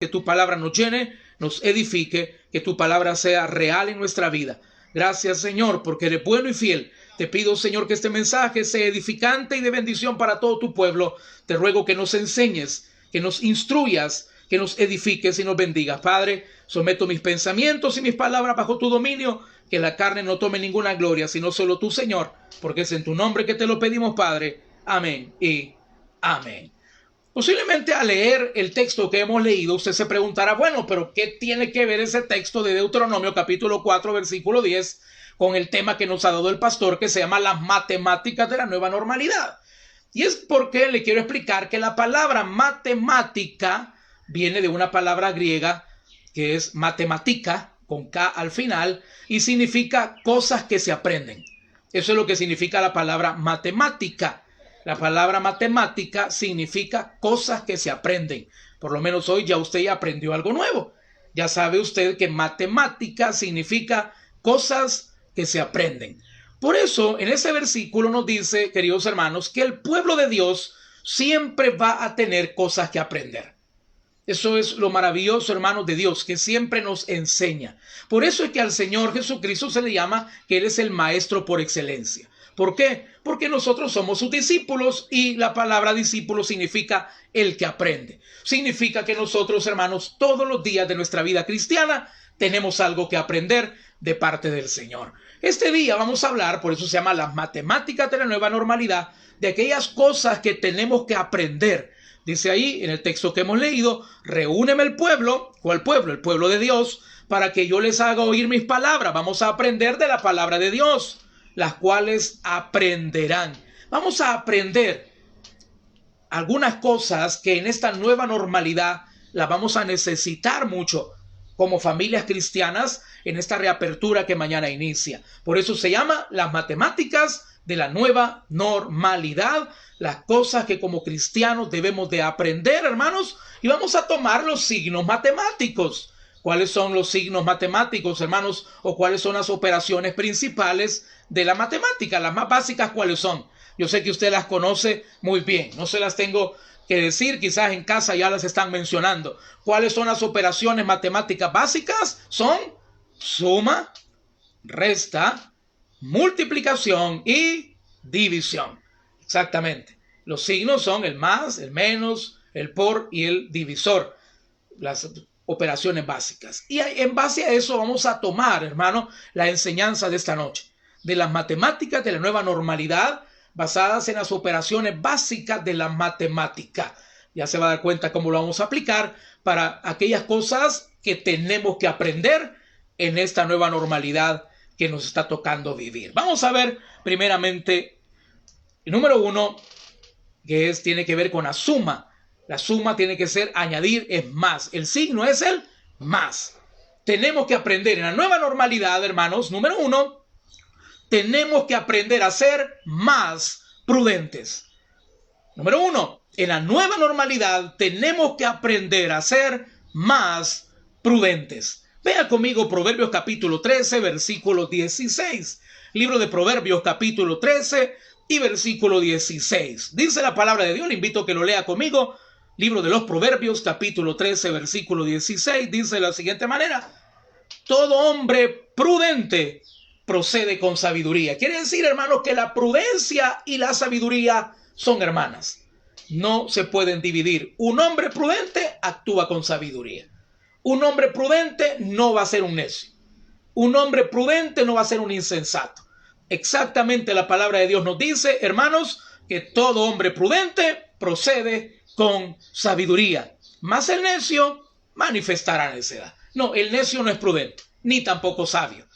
que tu palabra nos llene, nos edifique, que tu palabra sea real en nuestra vida. Gracias, Señor, porque eres bueno y fiel. Te pido, Señor, que este mensaje sea edificante y de bendición para todo tu pueblo. Te ruego que nos enseñes, que nos instruyas, que nos edifiques y nos bendigas. Padre, someto mis pensamientos y mis palabras bajo tu dominio, que la carne no tome ninguna gloria, sino solo tú, Señor, porque es en tu nombre que te lo pedimos, Padre. Amén y amén. Posiblemente al leer el texto que hemos leído, usted se preguntará, bueno, pero ¿qué tiene que ver ese texto de Deuteronomio capítulo 4, versículo 10, con el tema que nos ha dado el pastor, que se llama las matemáticas de la nueva normalidad? Y es porque le quiero explicar que la palabra matemática viene de una palabra griega que es matemática, con K al final, y significa cosas que se aprenden. Eso es lo que significa la palabra matemática. La palabra matemática significa cosas que se aprenden. Por lo menos hoy ya usted ya aprendió algo nuevo. Ya sabe usted que matemática significa cosas que se aprenden. Por eso, en ese versículo nos dice, queridos hermanos, que el pueblo de Dios siempre va a tener cosas que aprender. Eso es lo maravilloso, hermanos, de Dios, que siempre nos enseña. Por eso es que al Señor Jesucristo se le llama que Él es el maestro por excelencia. ¿Por qué? Porque nosotros somos sus discípulos y la palabra discípulo significa el que aprende. Significa que nosotros, hermanos, todos los días de nuestra vida cristiana tenemos algo que aprender de parte del Señor. Este día vamos a hablar, por eso se llama las matemáticas de la nueva normalidad, de aquellas cosas que tenemos que aprender. Dice ahí en el texto que hemos leído, reúneme el pueblo. ¿Cuál pueblo? El pueblo de Dios, para que yo les haga oír mis palabras. Vamos a aprender de la palabra de Dios, las cuales aprenderán. Vamos a aprender algunas cosas que en esta nueva normalidad las vamos a necesitar mucho como familias cristianas en esta reapertura que mañana inicia. Por eso se llama las matemáticas de la nueva normalidad, las cosas que como cristianos debemos de aprender, hermanos, y vamos a tomar los signos matemáticos. ¿Cuáles son los signos matemáticos, hermanos? ¿O cuáles son las operaciones principales de la matemática? Las más básicas, ¿cuáles son? Yo sé que usted las conoce muy bien. No se las tengo que decir. Quizás en casa ya las están mencionando. ¿Cuáles son las operaciones matemáticas básicas? Son suma, resta, multiplicación y división. Exactamente. Los signos son el más, el menos, el por y el divisor. Las operaciones básicas. Y en base a eso vamos a tomar, hermano, la enseñanza de esta noche, de las matemáticas de la nueva normalidad, basadas en las operaciones básicas de la matemática. Ya se va a dar cuenta cómo lo vamos a aplicar para aquellas cosas que tenemos que aprender en esta nueva normalidad que nos está tocando vivir. Vamos a ver primeramente, el número 1, que tiene que ver con la suma. La suma tiene que ser añadir, es más. El signo es el más. Tenemos que aprender en la nueva normalidad, hermanos. Número 1, tenemos que aprender a ser más prudentes. Número 1, en la nueva normalidad tenemos que aprender a ser más prudentes. Vea conmigo Proverbios capítulo 13, versículo 16. Libro de Proverbios capítulo 13 y versículo 16. Dice la palabra de Dios, le invito a que lo lea conmigo. Libro de los Proverbios, capítulo 13, versículo 16, dice de la siguiente manera: todo hombre prudente procede con sabiduría. Quiere decir, hermanos, que la prudencia y la sabiduría son hermanas. No se pueden dividir. Un hombre prudente actúa con sabiduría. Un hombre prudente no va a ser un necio. Un hombre prudente no va a ser un insensato. Exactamente la palabra de Dios nos dice, hermanos, que todo hombre prudente procede con sabiduría, mas el necio manifestará necedad. No, el necio no es prudente, ni tampoco sabio.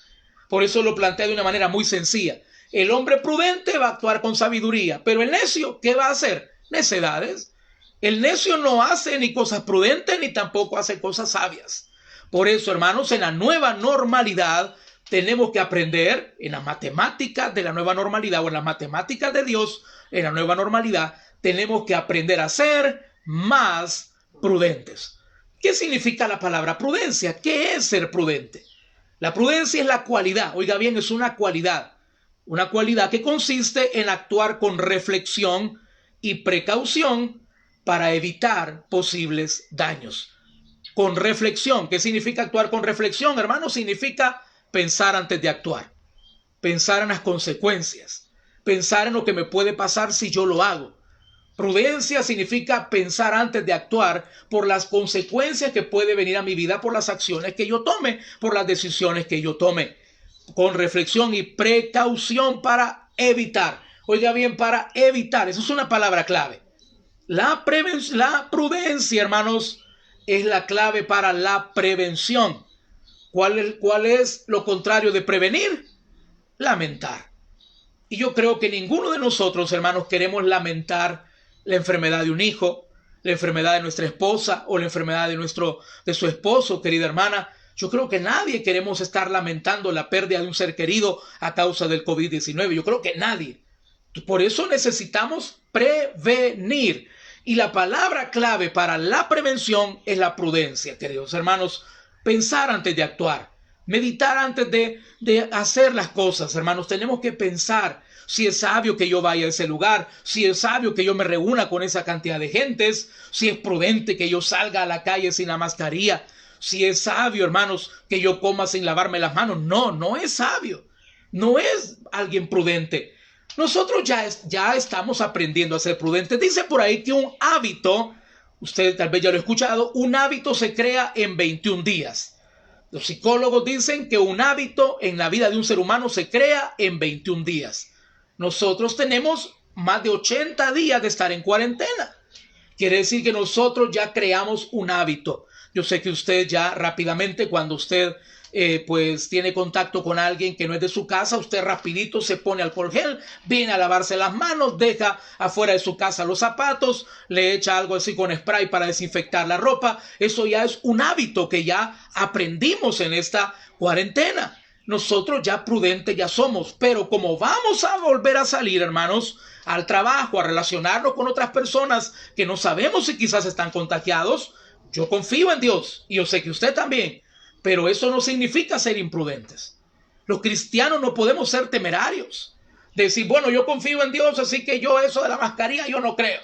Por eso lo plantea de una manera muy sencilla. El hombre prudente va a actuar con sabiduría, pero el necio, ¿qué va a hacer? Necedades. El necio no hace ni cosas prudentes, ni tampoco hace cosas sabias. Por eso, hermanos, en la nueva normalidad tenemos que aprender en las matemáticas de la nueva normalidad, o en las matemáticas de Dios, en la nueva normalidad, tenemos que aprender a ser más prudentes. ¿Qué significa la palabra prudencia? ¿Qué es ser prudente? La prudencia es la cualidad, oiga bien, es una cualidad que consiste en actuar con reflexión y precaución para evitar posibles daños. con reflexión. ¿Qué significa actuar con reflexión, hermano? Significa pensar antes de actuar, pensar en las consecuencias, pensar en lo que me puede pasar si yo lo hago. Prudencia significa pensar antes de actuar por las consecuencias que puede venir a mi vida por las acciones que yo tome, por las decisiones que yo tome. Con reflexión y precaución para evitar. Oiga bien, para evitar. Eso es una palabra clave. La prudencia, hermanos, es la clave para la prevención. ¿Cuál es lo contrario de prevenir? Lamentar. Y yo creo que ninguno de nosotros, hermanos, queremos lamentar la enfermedad de un hijo, la enfermedad de nuestra esposa o la enfermedad de su esposo, querida hermana. Yo creo que nadie queremos estar lamentando la pérdida de un ser querido a causa del COVID-19. Yo creo que nadie. Por eso necesitamos prevenir. Y la palabra clave para la prevención es la prudencia, queridos hermanos. Pensar antes de actuar. Meditar antes de hacer las cosas, hermanos. Tenemos que pensar si es sabio que yo vaya a ese lugar, si es sabio que yo me reúna con esa cantidad de gentes, si es prudente que yo salga a la calle sin la mascarilla, si es sabio, hermanos, que yo coma sin lavarme las manos. No, no es sabio. No es alguien prudente. Nosotros ya estamos aprendiendo a ser prudentes. Dice por ahí que un hábito, usted tal vez ya lo ha escuchado, un hábito se crea en 21 días. Los psicólogos dicen que un hábito en la vida de un ser humano se crea en 21 días. Nosotros tenemos más de 80 días de estar en cuarentena. Quiere decir que nosotros ya creamos un hábito. Yo sé que usted ya rápidamente, cuando usted pues tiene contacto con alguien que no es de su casa, usted rapidito se pone alcohol gel, viene a lavarse las manos, deja afuera de su casa los zapatos, le echa algo así con spray para desinfectar la ropa. Eso ya es un hábito que ya aprendimos en esta cuarentena. Nosotros ya prudentes ya somos, pero como vamos a volver a salir, hermanos, al trabajo, a relacionarnos con otras personas que no sabemos si quizás están contagiados, yo confío en Dios y yo sé que usted también. Pero eso no significa ser imprudentes. Los cristianos no podemos ser temerarios. Decir, bueno, yo confío en Dios, así que yo eso de la mascarilla yo no creo.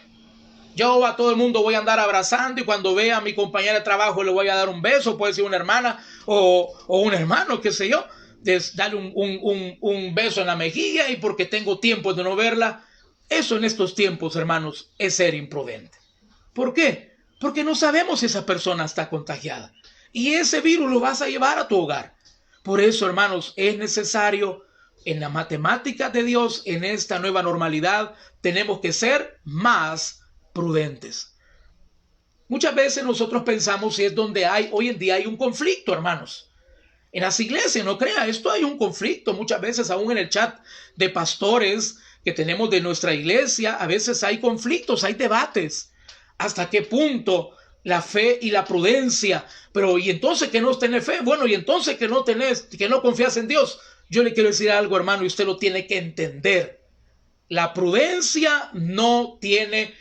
Yo a todo el mundo voy a andar abrazando y cuando vea a mi compañera de trabajo le voy a dar un beso, puede ser una hermana o un hermano, qué sé yo. Darle un beso en la mejilla y porque tengo tiempo de no verla. Eso en estos tiempos, hermanos, es ser imprudente. ¿Por qué? Porque no sabemos si esa persona está contagiada. Y ese virus lo vas a llevar a tu hogar. Por eso, hermanos, es necesario en la matemática de Dios, en esta nueva normalidad, tenemos que ser más prudentes. Muchas veces nosotros pensamos si es donde hoy en día hay un conflicto, hermanos. En las iglesias, no crea, esto hay un conflicto. Muchas veces aún en el chat de pastores que tenemos de nuestra iglesia, a veces hay conflictos, hay debates. ¿Hasta qué punto la fe y la prudencia? Pero ¿y entonces que no tenés fe? Bueno, ¿y entonces que no confías en Dios? Yo le quiero decir algo, hermano, y usted lo tiene que entender. La prudencia no tiene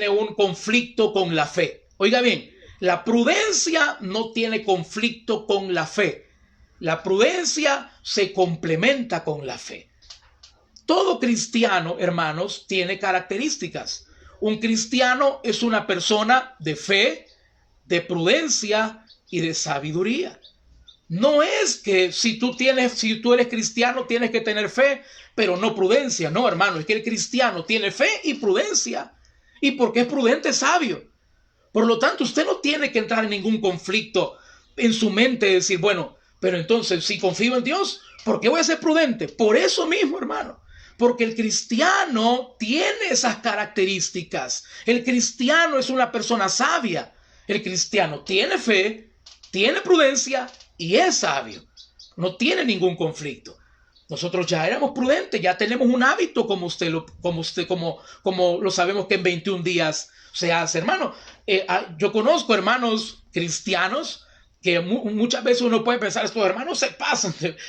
un conflicto con la fe. Oiga bien, la prudencia no tiene conflicto con la fe. La prudencia se complementa con la fe. Todo cristiano, hermanos, tiene características. Un cristiano es una persona de fe, de prudencia y de sabiduría. No es que si tú eres cristiano tienes que tener fe, pero no prudencia. No, hermano, es que el cristiano tiene fe y prudencia. Y porque es prudente, es sabio. Por lo tanto, usted no tiene que entrar en ningún conflicto en su mente y decir, bueno, pero entonces si confío en Dios, ¿por qué voy a ser prudente? Por eso mismo, hermano. Porque el cristiano tiene esas características. El cristiano es una persona sabia. El cristiano tiene fe, tiene prudencia y es sabio. No tiene ningún conflicto. Nosotros ya éramos prudentes, ya tenemos un hábito como lo sabemos que en 21 días se hace, hermano. Yo conozco hermanos cristianos que muchas veces uno puede pensar, estos hermanos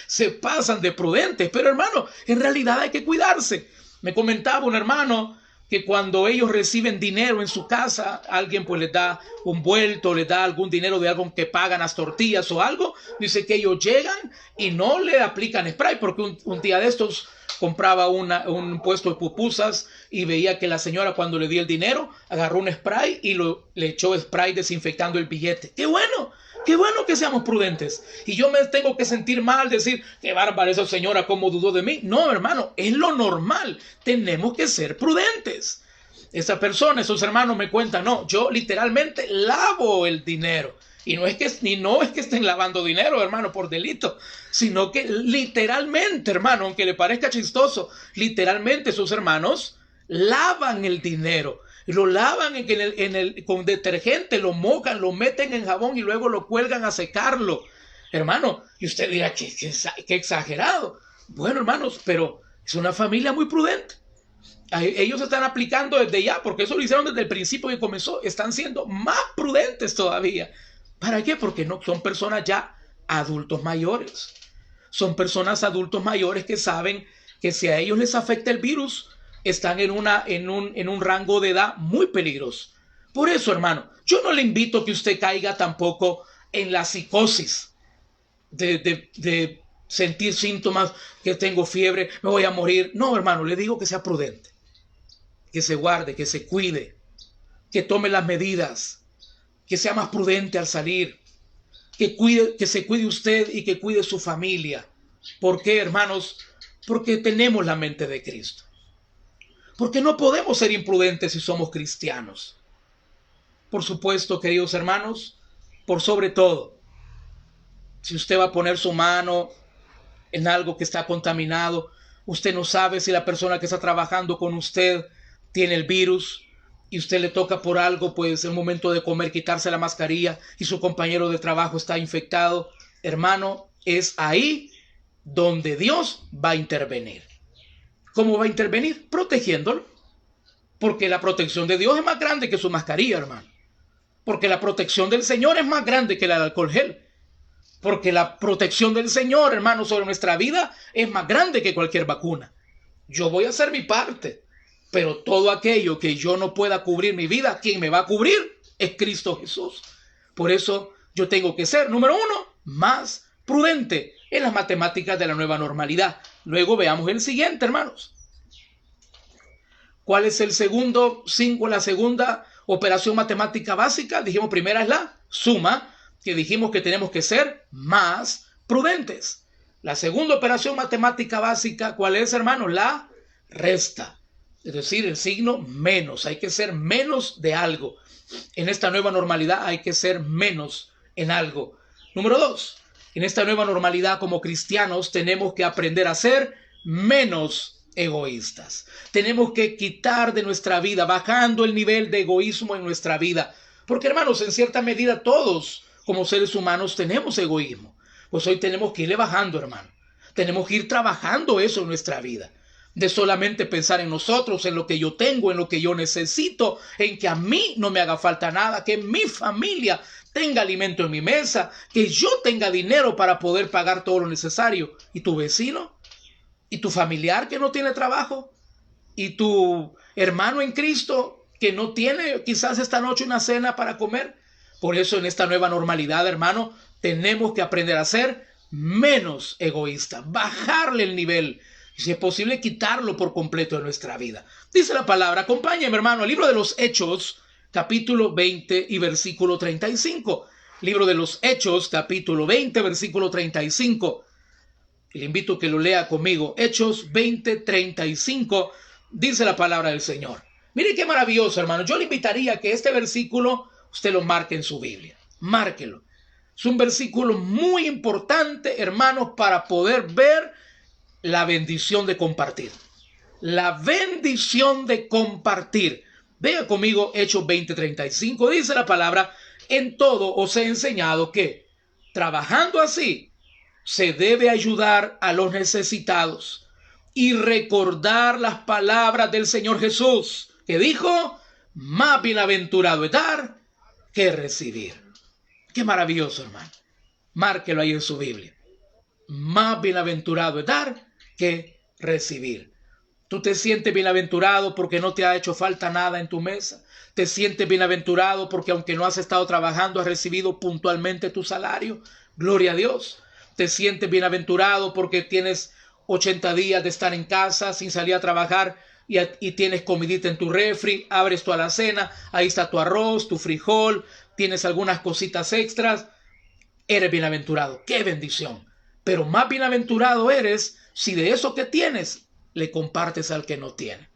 se pasan de prudentes, pero hermano, en realidad hay que cuidarse. Me comentaba un hermano que cuando ellos reciben dinero en su casa, alguien pues les da un vuelto, les da algún dinero de algo que pagan las tortillas o algo, dice que ellos llegan y no le aplican spray, porque un día de estos compraba un puesto de pupusas y veía que la señora, cuando le di el dinero, agarró un spray y le echó spray desinfectando el billete. ¡Qué bueno! ¡Qué bueno que seamos prudentes! Y yo me tengo que sentir mal, decir, qué bárbara esa señora, cómo dudó de mí. No, hermano, es lo normal. Tenemos que ser prudentes. Esa persona, esos hermanos me cuentan, no, yo literalmente lavo el dinero. Y no es que estén lavando dinero, hermano, por delito, sino que literalmente, hermano, aunque le parezca chistoso, literalmente sus hermanos lavan el dinero. Lo lavan con detergente, lo mojan, lo meten en jabón y luego lo cuelgan a secarlo. Hermano, y usted dirá, qué exagerado. Bueno, hermanos, pero es una familia muy prudente. Ellos están aplicando desde ya, porque eso lo hicieron desde el principio que comenzó. Están siendo más prudentes todavía. ¿Para qué? Porque no son personas ya adultos mayores. Son personas adultos mayores que saben que si a ellos les afecta el virus, están en un rango de edad muy peligroso. Por eso, hermano, yo no le invito a que usted caiga tampoco en la psicosis de sentir síntomas, que tengo fiebre, me voy a morir. No, hermano, le digo que sea prudente, que se guarde, que se cuide, que tome las medidas, que sea más prudente al salir, que se cuide usted y que cuide su familia. ¿Por qué, hermanos? Porque tenemos la mente de Cristo. Porque no podemos ser imprudentes si somos cristianos. Por supuesto, queridos hermanos, por sobre todo, si usted va a poner su mano en algo que está contaminado, usted no sabe si la persona que está trabajando con usted tiene el virus, y usted le toca por algo, pues en el momento de comer, quitarse la mascarilla y su compañero de trabajo está infectado. Hermano, es ahí donde Dios va a intervenir. ¿Cómo va a intervenir? Protegiéndolo. Porque la protección de Dios es más grande que su mascarilla, hermano. Porque la protección del Señor es más grande que la del alcohol gel. Porque la protección del Señor, hermano, sobre nuestra vida es más grande que cualquier vacuna. Yo voy a hacer mi parte. Pero todo aquello que yo no pueda cubrir mi vida, quien me va a cubrir es Cristo Jesús. Por eso yo tengo que ser, número uno, más prudente en las matemáticas de la nueva normalidad. Luego veamos el siguiente, hermanos. ¿Cuál es la segunda operación matemática básica? Dijimos, primera es la suma, que dijimos que tenemos que ser más prudentes. La segunda operación matemática básica, ¿cuál es, hermanos? La resta. Es decir, el signo menos. Hay que ser menos de algo. En esta nueva normalidad hay que ser menos en algo. Número 2. En esta nueva normalidad como cristianos tenemos que aprender a ser menos egoístas. Tenemos que quitar de nuestra vida, bajando el nivel de egoísmo en nuestra vida. Porque, hermanos, en cierta medida todos como seres humanos tenemos egoísmo. Pues hoy tenemos que irle bajando, hermano. Tenemos que ir trabajando eso en nuestra vida. De solamente pensar en nosotros, en lo que yo tengo, en lo que yo necesito, en que a mí no me haga falta nada, que mi familia tenga alimento en mi mesa, que yo tenga dinero para poder pagar todo lo necesario. ¿Y tu vecino? ¿Y tu familiar que no tiene trabajo? ¿Y tu hermano en Cristo que no tiene quizás esta noche una cena para comer? Por eso en esta nueva normalidad, hermano, tenemos que aprender a ser menos egoístas, bajarle el nivel. Y si es posible, quitarlo por completo de nuestra vida. Dice la palabra, acompáñame, hermano, al libro de los Hechos, capítulo 20 y versículo 35. Libro de los Hechos, capítulo 20, versículo 35. Le invito a que lo lea conmigo. Hechos 20, 35. Dice la palabra del Señor. Mire qué maravilloso, hermano. Yo le invitaría a que este versículo usted lo marque en su Biblia. Márquelo. Es un versículo muy importante, hermanos, para poder ver la bendición de compartir. La bendición de compartir. Vea conmigo Hechos 20:35. Dice la palabra, en todo os he enseñado que, trabajando así, se debe ayudar a los necesitados y recordar las palabras del Señor Jesús, que dijo, más bienaventurado es dar que recibir. Qué maravilloso, hermano. Márquelo ahí en su Biblia. Más bienaventurado es dar que recibir. Tú te sientes bienaventurado porque no te ha hecho falta nada en tu mesa. Te sientes bienaventurado porque aunque no has estado trabajando, has recibido puntualmente tu salario. Gloria a Dios. Te sientes bienaventurado porque tienes 80 días de estar en casa sin salir a trabajar y tienes comidita en tu refri, abres tu alacena, ahí está tu arroz, tu frijol, tienes algunas cositas extras. Eres bienaventurado. ¡Qué bendición! Pero más bienaventurado eres si de eso que tienes le compartes al que no tiene.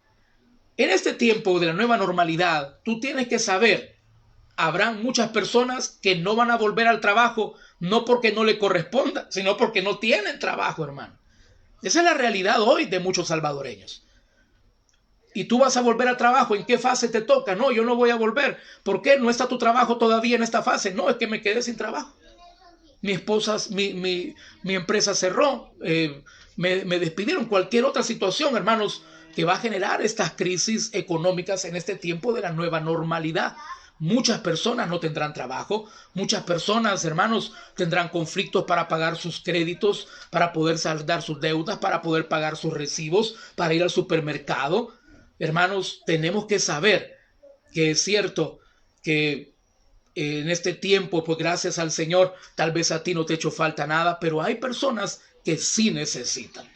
En este tiempo de la nueva normalidad, tú tienes que saber, habrán muchas personas que no van a volver al trabajo, no porque no le corresponda, sino porque no tienen trabajo, hermano. Esa es la realidad hoy de muchos salvadoreños. Y tú vas a volver al trabajo, ¿en qué fase te toca? No, yo no voy a volver. ¿Por qué no está tu trabajo todavía en esta fase? No, es que me quedé sin trabajo. Mi esposa, mi empresa cerró, me despidieron. Cualquier otra situación, hermanos, que va a generar estas crisis económicas en este tiempo de la nueva normalidad. Muchas personas no tendrán trabajo, muchas personas, hermanos, tendrán conflictos para pagar sus créditos, para poder saldar sus deudas, para poder pagar sus recibos, para ir al supermercado. Hermanos, tenemos que saber que es cierto que en este tiempo, pues gracias al Señor, tal vez a ti no te ha hecho falta nada, pero hay personas que sí necesitan.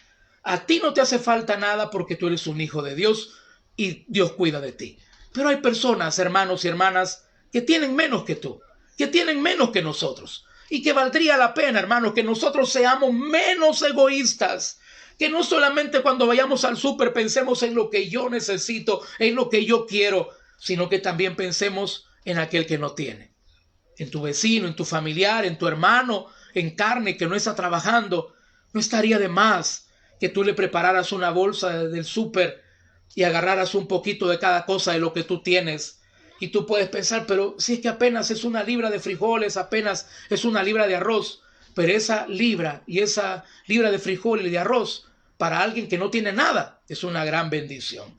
A ti no te hace falta nada porque tú eres un hijo de Dios y Dios cuida de ti. Pero hay personas, hermanos y hermanas, que tienen menos que tú, que tienen menos que nosotros. Y que valdría la pena, hermanos, que nosotros seamos menos egoístas. Que no solamente cuando vayamos al súper pensemos en lo que yo necesito, en lo que yo quiero, sino que también pensemos en aquel que no tiene. En tu vecino, en tu familiar, en tu hermano, en carne que no está trabajando. No estaría de más que tú le prepararas una bolsa del súper y agarraras un poquito de cada cosa de lo que tú tienes. Y tú puedes pensar, pero si es que apenas es una libra de frijoles, apenas es una libra de arroz. Pero esa libra y esa libra de frijoles y de arroz, para alguien que no tiene nada, es una gran bendición.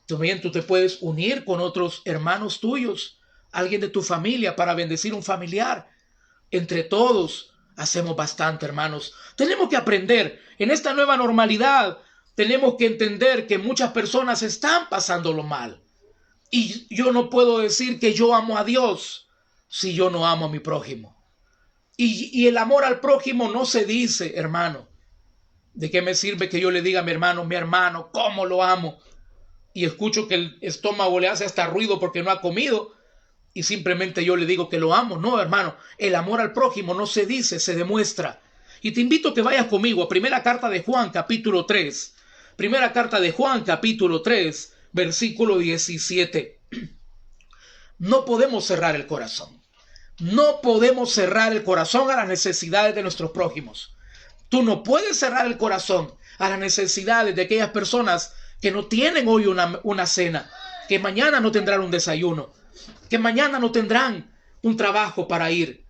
También tú te puedes unir con otros hermanos tuyos, alguien de tu familia, para bendecir un familiar. Entre todos hacemos bastante, hermanos. Tenemos que aprender en esta nueva normalidad. Tenemos que entender que muchas personas están pasándolo mal. Y yo no puedo decir que yo amo a Dios si yo no amo a mi prójimo. Y el amor al prójimo no se dice, hermano. ¿De qué me sirve que yo le diga a mi hermano, cómo lo amo? Y escucho que el estómago le hace hasta ruido porque no ha comido. Y simplemente yo le digo que lo amo. No, hermano, el amor al prójimo no se dice, se demuestra. Y te invito a que vayas conmigo a primera carta de Juan, capítulo 3. Primera carta de Juan, capítulo 3, versículo 17. No podemos cerrar el corazón. No podemos cerrar el corazón a las necesidades de nuestros prójimos. Tú no puedes cerrar el corazón a las necesidades de aquellas personas que no tienen hoy una cena, que mañana no tendrán un desayuno, que mañana no tendrán un trabajo para ir.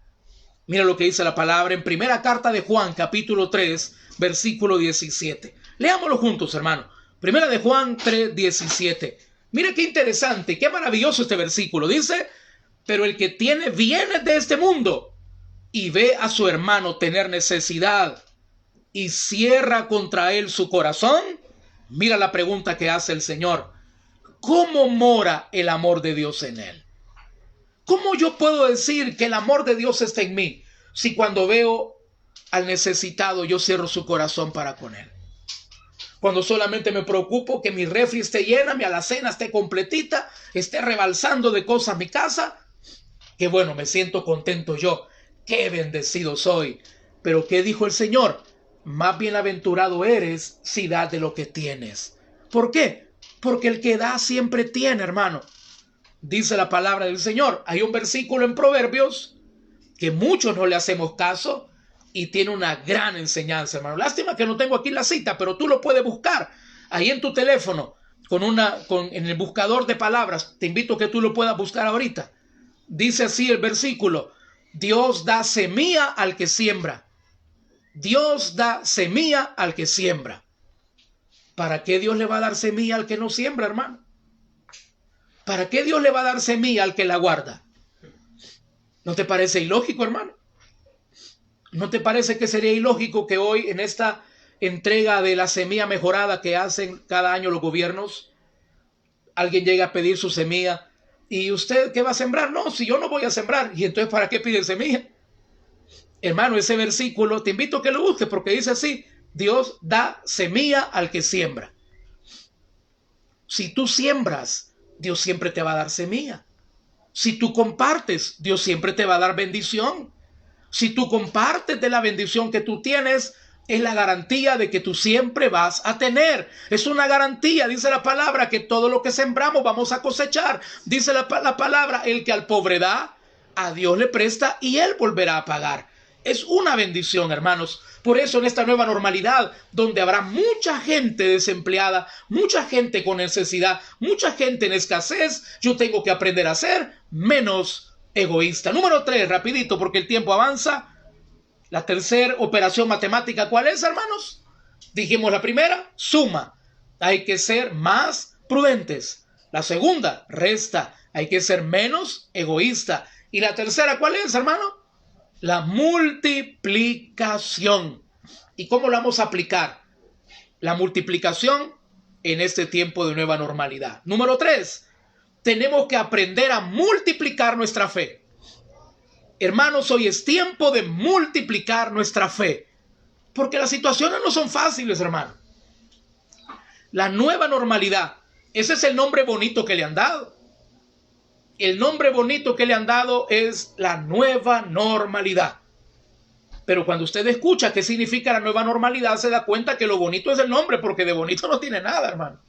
Mira lo que dice la palabra en primera carta de Juan, capítulo 3, versículo 17. Leámoslo juntos, hermano. Primera de Juan 3, 17. Mira qué interesante, qué maravilloso este versículo. Dice, pero el que tiene bienes de este mundo y ve a su hermano tener necesidad y cierra contra él su corazón, mira la pregunta que hace el Señor. ¿Cómo mora el amor de Dios en él? ¿Cómo yo puedo decir que el amor de Dios está en mí si cuando veo al necesitado yo cierro su corazón para con él? Cuando solamente me preocupo que mi refri esté llena, mi alacena esté completita, esté rebalsando de cosas mi casa, qué bueno, me siento contento yo, qué bendecido soy. Pero ¿qué dijo el Señor? Más bienaventurado eres si das de lo que tienes. ¿Por qué? Porque el que da siempre tiene, hermano. Dice la palabra del Señor. Hay un versículo en Proverbios que muchos no le hacemos caso y tiene una gran enseñanza, hermano. Lástima que no tengo aquí la cita, pero tú lo puedes buscar ahí en tu teléfono en el buscador de palabras. Te invito a que tú lo puedas buscar ahorita. Dice así el versículo: Dios da semilla al que siembra. Dios da semilla al que siembra. ¿Para qué Dios le va a dar semilla al que no siembra, hermano? ¿Para qué Dios le va a dar semilla al que la guarda? ¿No te parece ilógico, hermano? ¿No te parece que sería ilógico que hoy en esta entrega de la semilla mejorada que hacen cada año los gobiernos, alguien llegue a pedir su semilla y usted qué va a sembrar? No, si yo no voy a sembrar. ¿Y entonces para qué pide semilla? Hermano, ese versículo te invito a que lo busques porque dice así: Dios da semilla al que siembra. Si tú siembras, Dios siempre te va a dar semilla. Si tú compartes, Dios siempre te va a dar bendición. Si tú compartes de la bendición que tú tienes, es la garantía de que tú siempre vas a tener. Es una garantía, dice la palabra, que todo lo que sembramos vamos a cosechar. Dice la palabra, el que al pobre da, a Dios le presta y Él volverá a pagar. Es una bendición, hermanos. Por eso en esta nueva normalidad, donde habrá mucha gente desempleada, mucha gente con necesidad, mucha gente en escasez, yo tengo que aprender a ser menos egoísta. Número 3, rapidito, porque el tiempo avanza. La tercera operación matemática, ¿cuál es, hermanos? Dijimos la primera, suma. Hay que ser más prudentes. La segunda, resta. Hay que ser menos egoísta. Y la tercera, ¿cuál es, hermano? La multiplicación. ¿Y cómo la vamos a aplicar? La multiplicación en este tiempo de nueva normalidad. Número 3, tenemos que aprender a multiplicar nuestra fe. Hermanos, hoy es tiempo de multiplicar nuestra fe, porque las situaciones no son fáciles, hermano. La nueva normalidad, ese es el nombre bonito que le han dado. El nombre bonito que le han dado es la nueva normalidad. Pero cuando usted escucha qué significa la nueva normalidad, se da cuenta que lo bonito es el nombre, porque de bonito no tiene nada, hermano.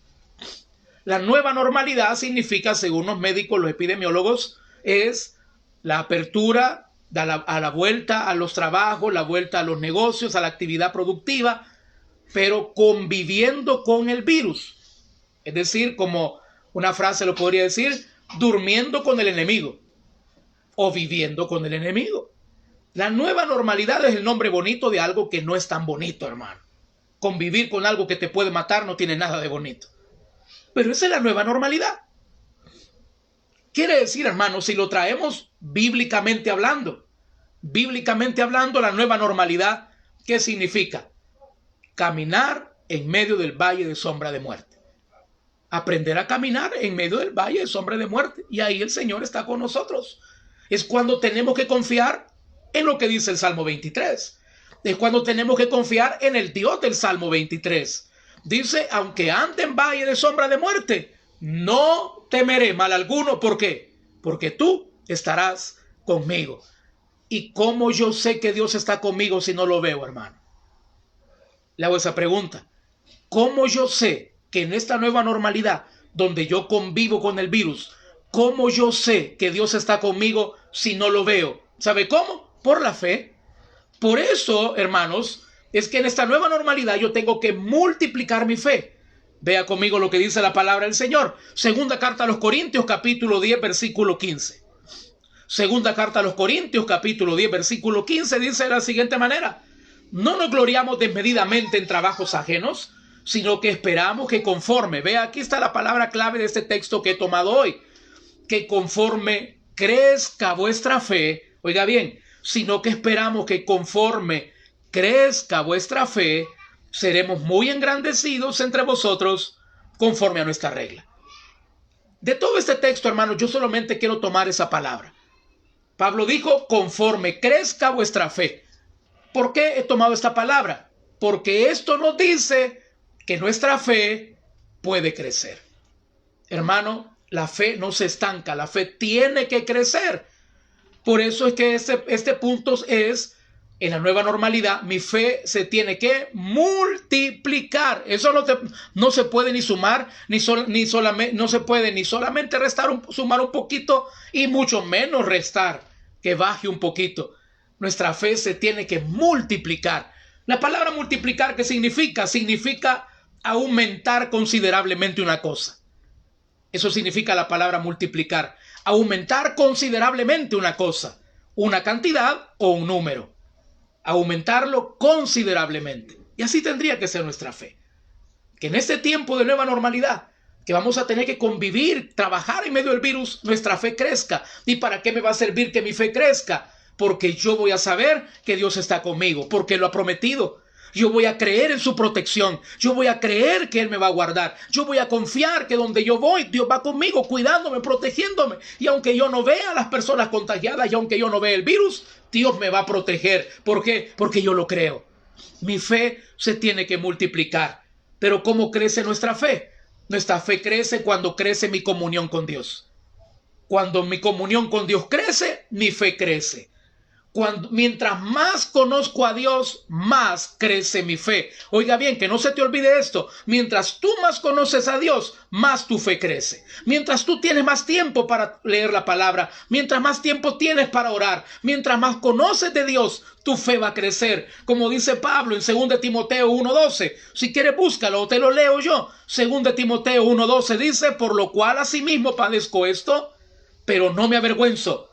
La nueva normalidad significa, según los médicos, los epidemiólogos, es la apertura a la vuelta a los trabajos, la vuelta a los negocios, a la actividad productiva, pero conviviendo con el virus. Es decir, como una frase lo podría decir, durmiendo con el enemigo o viviendo con el enemigo. La nueva normalidad es el nombre bonito de algo que no es tan bonito, hermano. Convivir con algo que te puede matar no tiene nada de bonito. Pero esa es la nueva normalidad. Quiere decir, hermanos, si lo traemos bíblicamente hablando, la nueva normalidad, ¿qué significa? Caminar en medio del valle de sombra de muerte. Aprender a caminar en medio del valle de sombra de muerte. Y ahí el Señor está con nosotros. Es cuando tenemos que confiar en lo que dice el Salmo 23. Es cuando tenemos que confiar en el Dios del Salmo 23. Dice, aunque ande en valle de sombra de muerte, no temeré mal alguno. ¿Por qué? Porque tú estarás conmigo. ¿Y cómo yo sé que Dios está conmigo si no lo veo, hermano? Le hago esa pregunta. ¿Cómo yo sé que en esta nueva normalidad, donde yo convivo con el virus, cómo yo sé que Dios está conmigo si no lo veo? ¿Sabe cómo? Por la fe. Por eso, hermanos, es que en esta nueva normalidad yo tengo que multiplicar mi fe. Vea conmigo lo que dice la palabra del Señor. Segunda carta a los Corintios, capítulo 10, versículo 15. Segunda carta a los Corintios, capítulo 10, versículo 15, dice de la siguiente manera. No nos gloriamos desmedidamente en trabajos ajenos, sino que esperamos que conforme, vea, aquí está la palabra clave de este texto que he tomado hoy, que conforme crezca vuestra fe, oiga bien, sino que esperamos que conforme crezca vuestra fe, seremos muy engrandecidos entre vosotros conforme a nuestra regla. De todo este texto, hermanos, yo solamente quiero tomar esa palabra. Pablo dijo, conforme crezca vuestra fe. ¿Por qué he tomado esta palabra? Porque esto nos dice que nuestra fe puede crecer. Hermano, la fe no se estanca, la fe tiene que crecer. Por eso es que este punto es, en la nueva normalidad, mi fe se tiene que multiplicar. Eso no se puede ni sumar, no se puede ni solamente sumar un poquito y mucho menos restar, que baje un poquito. Nuestra fe se tiene que multiplicar. La palabra multiplicar, ¿qué significa? Significa aumentar considerablemente una cosa. Eso significa la palabra multiplicar. Aumentar considerablemente una cosa, una cantidad o un número. Aumentarlo considerablemente. Y así tendría que ser nuestra fe. Que en este tiempo de nueva normalidad, que vamos a tener que convivir, trabajar en medio del virus, nuestra fe crezca. ¿Y para qué me va a servir que mi fe crezca? Porque yo voy a saber que Dios está conmigo, porque lo ha prometido. Yo voy a creer en su protección. Yo voy a creer que Él me va a guardar. Yo voy a confiar que donde yo voy, Dios va conmigo, cuidándome, protegiéndome. Y aunque yo no vea a las personas contagiadas y aunque yo no vea el virus, Dios me va a proteger. ¿Por qué? Porque yo lo creo. Mi fe se tiene que multiplicar. Pero ¿cómo crece nuestra fe? Nuestra fe crece cuando crece mi comunión con Dios. Cuando mi comunión con Dios crece, mi fe crece. Mientras más conozco a Dios, más crece mi fe. Oiga bien, que no se te olvide esto. Mientras tú más conoces a Dios, más tu fe crece. Mientras tú tienes más tiempo para leer la palabra, mientras más tiempo tienes para orar, mientras más conoces de Dios, tu fe va a crecer. Como dice Pablo en 2 Timoteo 1:12. Si quieres, búscalo o te lo leo yo. 2 Timoteo 1:12 dice: por lo cual asimismo padezco esto, pero no me avergüenzo.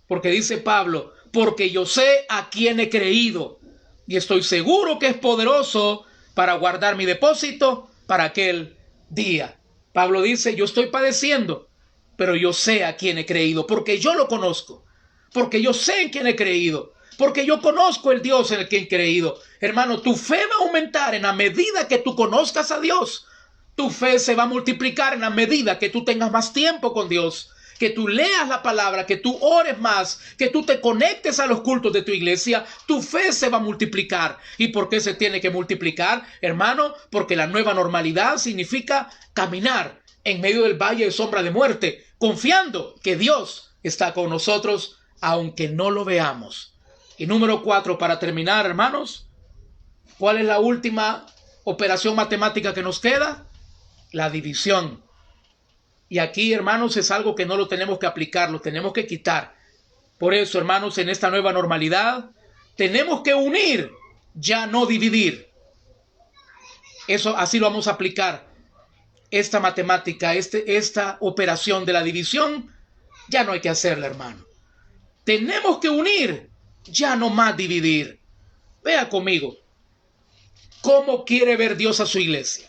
Porque dice Pablo: porque yo sé a quién he creído y estoy seguro que es poderoso para guardar mi depósito para aquel día. Pablo dice: yo estoy padeciendo, pero yo sé a quién he creído, porque yo lo conozco, porque yo sé en quién he creído, porque yo conozco el Dios en el que he creído. Hermano, tu fe va a aumentar en la medida que tú conozcas a Dios. Tu fe se va a multiplicar en la medida que tú tengas más tiempo con Dios, que tú leas la palabra, que tú ores más, que tú te conectes a los cultos de tu iglesia. Tu fe se va a multiplicar. ¿Y por qué se tiene que multiplicar, hermano? Porque la nueva normalidad significa caminar en medio del valle de sombra de muerte, confiando que Dios está con nosotros, aunque no lo veamos. Y número 4, para terminar, hermanos, ¿cuál es la última operación matemática que nos queda? La división. Y aquí, hermanos, es algo que no lo tenemos que aplicar, lo tenemos que quitar. Por eso, hermanos, en esta nueva normalidad, tenemos que unir, ya no dividir. Eso, así lo vamos a aplicar. Esta matemática, esta operación de la división, ya no hay que hacerla, hermano. Tenemos que unir, ya no más dividir. Vea conmigo, ¿cómo quiere ver Dios a su iglesia?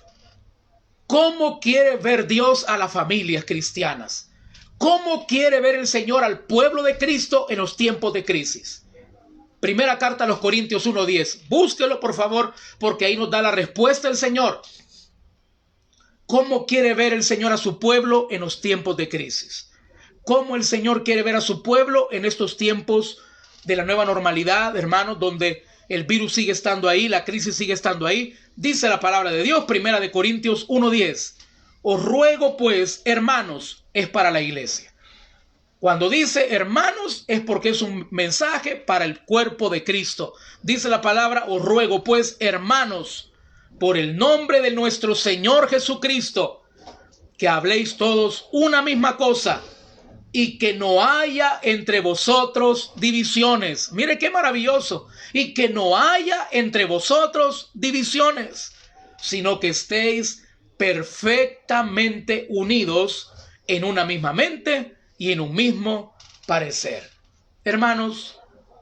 ¿Cómo quiere ver Dios a las familias cristianas? ¿Cómo quiere ver el Señor al pueblo de Cristo en los tiempos de crisis? Primera carta a los Corintios 1:10. Búsquelo, por favor, porque ahí nos da la respuesta el Señor. ¿Cómo quiere ver el Señor a su pueblo en los tiempos de crisis? ¿Cómo el Señor quiere ver a su pueblo en estos tiempos de la nueva normalidad, hermanos, donde el virus sigue estando ahí, la crisis sigue estando ahí? Dice la palabra de Dios, Primera de Corintios 1:10. Os ruego pues, hermanos, es para la iglesia. Cuando dice hermanos es porque es un mensaje para el cuerpo de Cristo. Dice la palabra: os ruego pues, hermanos, por el nombre de nuestro Señor Jesucristo, que habléis todos una misma cosa y que no haya entre vosotros divisiones. Mire qué maravilloso. Y que no haya entre vosotros divisiones, sino que estéis perfectamente unidos en una misma mente y en un mismo parecer. Hermanos,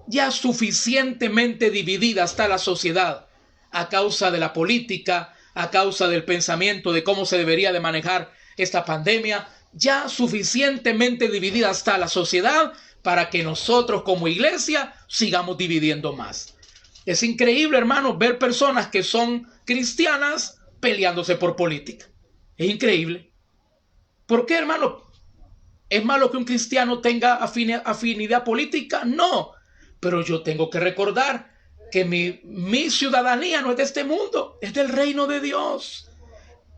ya suficientemente dividida está la sociedad a causa de la política, a causa del pensamiento de cómo se debería de manejar esta pandemia. Ya suficientemente dividida está la sociedad para que nosotros como iglesia sigamos dividiendo más. Es increíble, hermanos, ver personas que son cristianas peleándose por política. Es increíble. ¿Por qué, hermano? ¿Es malo que un cristiano tenga afinidad política? No. Pero yo tengo que recordar que mi ciudadanía no es de este mundo, es del reino de Dios.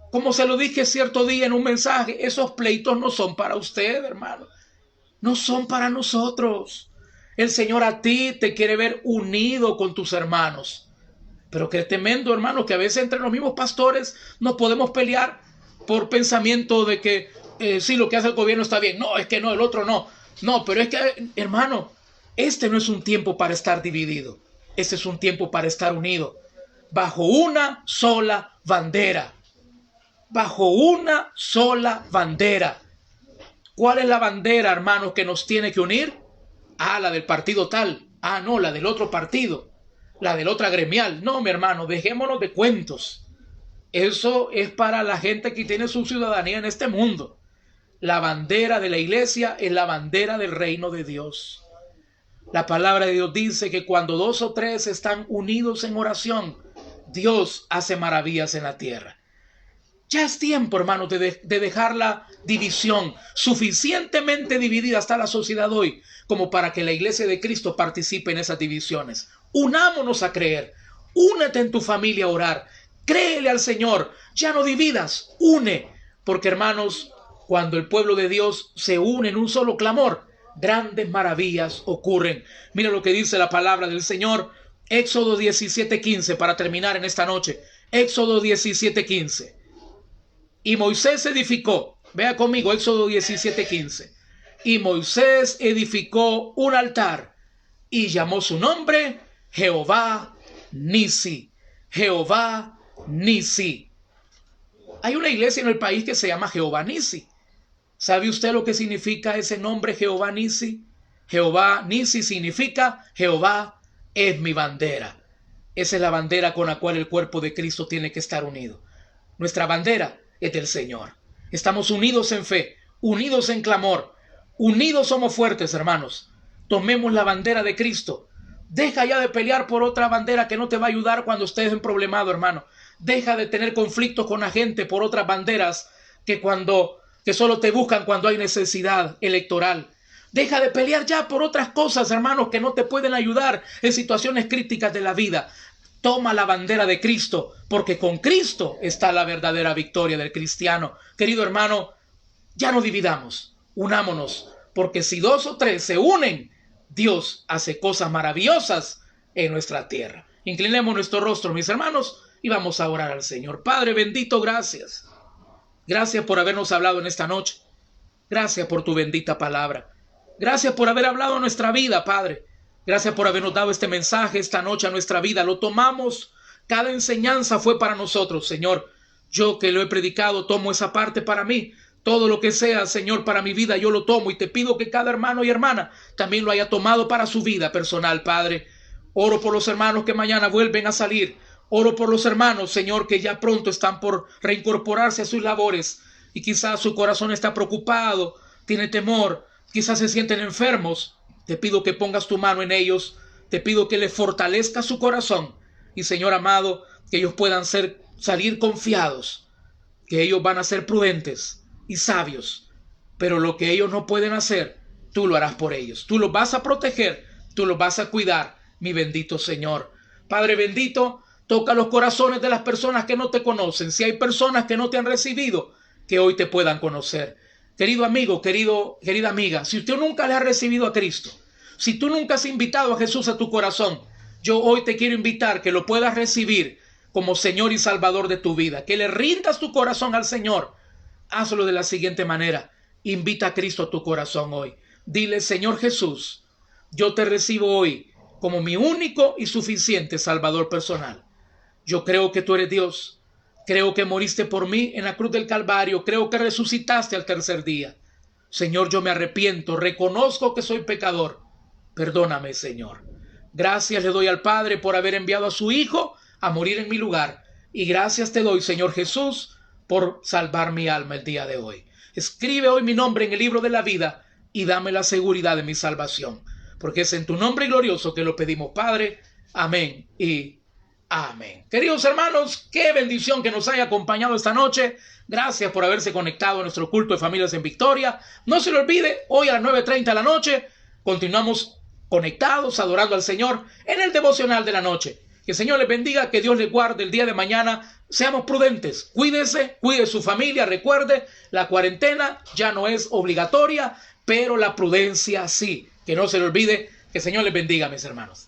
Como se lo dije cierto día en un mensaje, esos pleitos no son para usted, hermano. No son para nosotros. El Señor a ti te quiere ver unido con tus hermanos. Pero qué tremendo, hermano, que a veces entre los mismos pastores nos podemos pelear por pensamiento de que sí, lo que hace el gobierno está bien. No, es que no, el otro no. No, pero es que, hermano, este no es un tiempo para estar dividido. Este es un tiempo para estar unido bajo una sola bandera. Bajo una sola bandera. ¿Cuál es la bandera, hermanos, que nos tiene que unir? Ah, la del partido tal. Ah, no, la del otro partido. La del otra gremial. No, mi hermano, dejémonos de cuentos. Eso es para la gente que tiene su ciudadanía en este mundo. La bandera de la iglesia es la bandera del reino de Dios. La palabra de Dios dice que cuando 2 o 3 están unidos en oración, Dios hace maravillas en la tierra. Ya es tiempo, hermanos, de dejar la división. Suficientemente dividida está la sociedad hoy como para que la iglesia de Cristo participe en esas divisiones. Unámonos a creer. Únete en tu familia a orar. Créele al Señor. Ya no dividas, une. Porque hermanos, cuando el pueblo de Dios se une en un solo clamor, grandes maravillas ocurren. Mira lo que dice la palabra del Señor. Éxodo 17:15 para terminar en esta noche. Éxodo 17:15. Y Moisés edificó. Vea conmigo Éxodo 17:15. Y Moisés edificó un altar y llamó su nombre Jehová Nisi. Jehová Nisi. Hay una iglesia en el país que se llama Jehová Nisi. ¿Sabe usted lo que significa ese nombre Jehová Nisi? Jehová Nisi significa Jehová es mi bandera. Esa es la bandera con la cual el cuerpo de Cristo tiene que estar unido. Nuestra bandera es del Señor. Estamos unidos en fe, unidos en clamor, unidos somos fuertes, hermanos. Tomemos la bandera de Cristo. Deja ya de pelear por otra bandera que no te va a ayudar cuando estés en problemado, hermano. Deja de tener conflictos con la gente por otras banderas que solo te buscan cuando hay necesidad electoral. Deja de pelear ya por otras cosas, hermanos, que no te pueden ayudar en situaciones críticas de la vida. Toma la bandera de Cristo, porque con Cristo está la verdadera victoria del cristiano. Querido hermano, ya no dividamos, unámonos, porque si 2 o 3 se unen, Dios hace cosas maravillosas en nuestra tierra. Inclinemos nuestro rostro, mis hermanos, y vamos a orar al Señor. Padre bendito, gracias. Gracias por habernos hablado en esta noche. Gracias por tu bendita palabra. Gracias por haber hablado a nuestra vida, Padre. Gracias por habernos dado este mensaje esta noche a nuestra vida. Lo tomamos. Cada enseñanza fue para nosotros, Señor. Yo que lo he predicado, tomo esa parte para mí. Todo lo que sea, Señor, para mi vida, yo lo tomo. Y te pido que cada hermano y hermana también lo haya tomado para su vida personal, Padre. Oro por los hermanos que mañana vuelven a salir. Oro por los hermanos, Señor, que ya pronto están por reincorporarse a sus labores. Y quizás su corazón está preocupado, tiene temor, quizás se sienten enfermos. Te pido que pongas tu mano en ellos. Te pido que les fortalezca su corazón. Y, Señor amado, que ellos puedan salir confiados. Que ellos van a ser prudentes y sabios. Pero lo que ellos no pueden hacer, tú lo harás por ellos. Tú los vas a proteger, tú los vas a cuidar, mi bendito Señor. Padre bendito, toca los corazones de las personas que no te conocen. Si hay personas que no te han recibido, que hoy te puedan conocer. Querido amigo, querida amiga, si usted nunca le ha recibido a Cristo, si tú nunca has invitado a Jesús a tu corazón, yo hoy te quiero invitar que lo puedas recibir como Señor y Salvador de tu vida, que le rindas tu corazón al Señor. Hazlo de la siguiente manera. Invita a Cristo a tu corazón hoy. Dile: Señor Jesús, yo te recibo hoy como mi único y suficiente Salvador personal. Yo creo que tú eres Dios. Creo que moriste por mí en la cruz del Calvario. Creo que resucitaste al tercer día. Señor, yo me arrepiento. Reconozco que soy pecador. Perdóname, Señor. Gracias le doy al Padre por haber enviado a su Hijo a morir en mi lugar. Y gracias te doy, Señor Jesús, por salvar mi alma el día de hoy. Escribe hoy mi nombre en el libro de la vida y dame la seguridad de mi salvación. Porque es en tu nombre glorioso que lo pedimos, Padre. Amén y amén. Queridos hermanos, qué bendición que nos haya acompañado esta noche. Gracias por haberse conectado a nuestro culto de Familias en Victoria. No se lo olvide, hoy a las 9:30 de la noche continuamos conectados, adorando al Señor en el devocional de la noche. Que el Señor les bendiga, que Dios les guarde el día de mañana. Seamos prudentes, cuídese, cuide su familia. Recuerde, la cuarentena ya no es obligatoria, pero la prudencia sí. Que no se le olvide. Que el Señor les bendiga, mis hermanos.